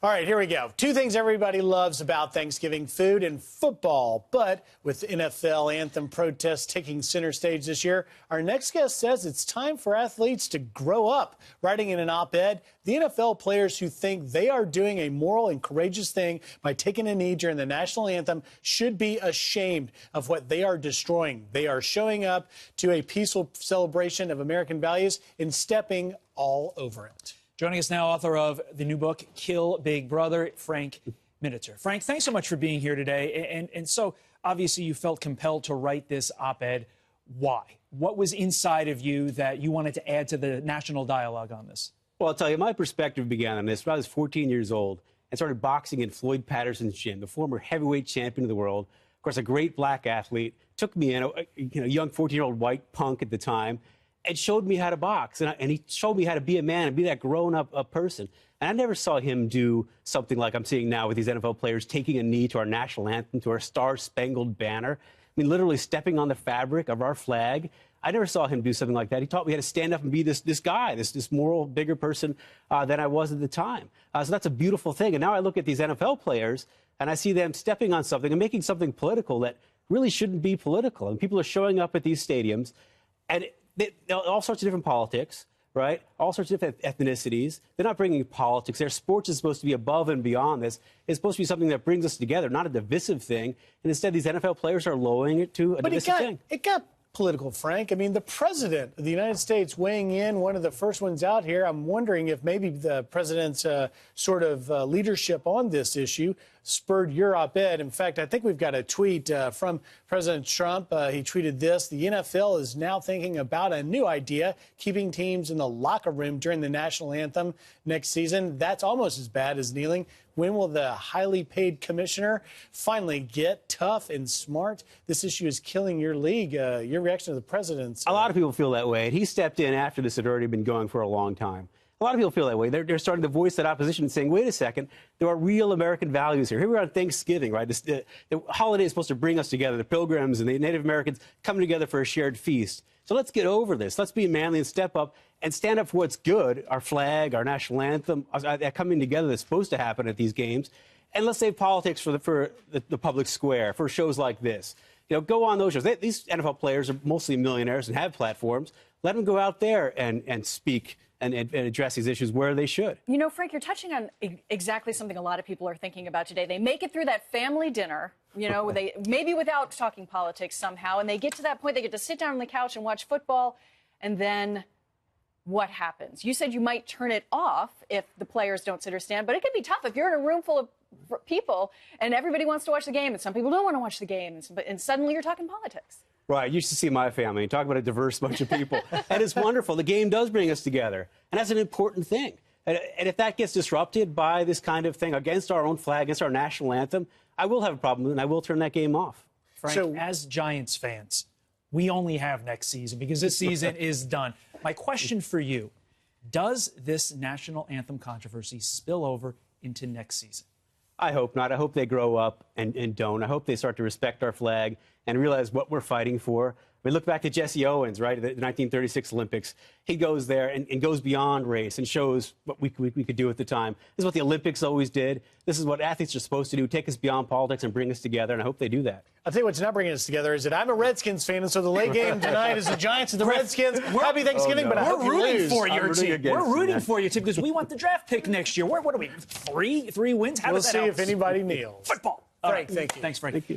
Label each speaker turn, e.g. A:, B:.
A: All right, here we go. Two things everybody loves about Thanksgiving: food and football. But with NFL anthem protests taking center stage this year, our next guest says it's time for athletes to grow up. Writing in an op-ed, the NFL players who think they are doing a moral and courageous thing by taking a knee during the national anthem should be ashamed of what they are destroying. They are showing up to a peaceful celebration of American values and stepping all over it.
B: Joining us now, author of the new book, Kill Big Brother, Frank Miniter. Frank, thanks so much for being here today. And so, obviously, you felt compelled to write this op-ed. Why? What was inside of you that you wanted to add to the national dialogue on this?
C: Well, I'll tell you, my perspective began on this when I was 14 years old and started boxing in Floyd Patterson's gym, the former heavyweight champion of the world. Of course, a great black athlete, took me in, a young 14-year-old white punk at the time, and showed me how to box. And he showed me how to be a man and be that grown-up person. And I never saw him do something like I'm seeing now with these NFL players taking a knee to our national anthem, to our Star-Spangled Banner. I mean, literally stepping on the fabric of our flag. I never saw him do something like that. He taught me how to stand up and be this guy, this moral, bigger person than I was at the time. So that's a beautiful thing. And now I look at these NFL players, and I see them stepping on something and making something political that really shouldn't be political. And people are showing up at these stadiums, and all sorts of different politics, right? All sorts of different ethnicities. They're not bringing politics there. Sports is supposed to be above and beyond this. It's supposed to be something that brings us together, not a divisive thing. And instead, these NFL players are lowering it to a divisive thing.
A: It got political, Frank. I mean, the president of the United States weighing in, one of the first ones out here. I'm wondering if maybe the president's sort of leadership on this issue spurred your op-ed. In fact, I think we've got a tweet from President Trump. He tweeted this: the NFL is now thinking about a new idea, keeping teams in the locker room during the national anthem next season. That's almost as bad as kneeling. When will the highly paid commissioner finally get tough and smart? This issue is killing your league. Your reaction to the president's...
C: A lot of people feel that way, and he stepped in after this had already been going for a long time. A lot of people feel that way. They're starting to voice that opposition and saying, wait a second, there are real American values here. Here we are on Thanksgiving, right? The holiday is supposed to bring us together, the Pilgrims and the Native Americans coming together for a shared feast. So let's get over this. Let's be manly and step up and stand up for what's good, our flag, our national anthem, that coming together that's supposed to happen at these games. And let's save politics for the public square, for shows like this. You know, go on those shows. These NFL players are mostly millionaires and have platforms. Let them go out there and speak and address these issues where they should.
D: You know, Frank, you're touching on exactly something a lot of people are thinking about today. They make it through that family dinner, you know, they maybe without talking politics somehow, and they get to that point, they get to sit down on the couch and watch football, and then what happens? You said you might turn it off if the players don't sit or stand, but it can be tough if you're in a room full of people and everybody wants to watch the game, and some people don't want to watch the game, and suddenly you're talking politics.
C: Right. You should see my family and talk about a diverse bunch of people. And it's wonderful. The game does bring us together. And that's an important thing. And if that gets disrupted by this kind of thing against our own flag, against our national anthem, I will have a problem with it, and I will turn that game off.
B: Frank, so, as Giants fans, we only have next season because this season is done. My question for you, does this national anthem controversy spill over into next season?
C: I hope not. I hope they grow up and don't. I hope they start to respect our flag and realize what we're fighting for. I mean, look back at Jesse Owens, right, the 1936 Olympics. He goes there and goes beyond race and shows what we could do at the time. This is what the Olympics always did. This is what athletes are supposed to do, take us beyond politics and bring us together, and I hope they do that.
A: I'll tell you what's not bringing us together is that I'm a Redskins fan, and so the late game tonight is the Giants and the Redskins. Happy Thanksgiving, but I hope you lose.
B: We're rooting for your team. We're rooting for your team because we want the draft pick next year. What are we, three wins? How
A: we'll
B: does that
A: see
B: help?
A: if anybody kneels.
B: Football.
A: Frank, thank you.
B: Thanks, Frank.
C: Thank you.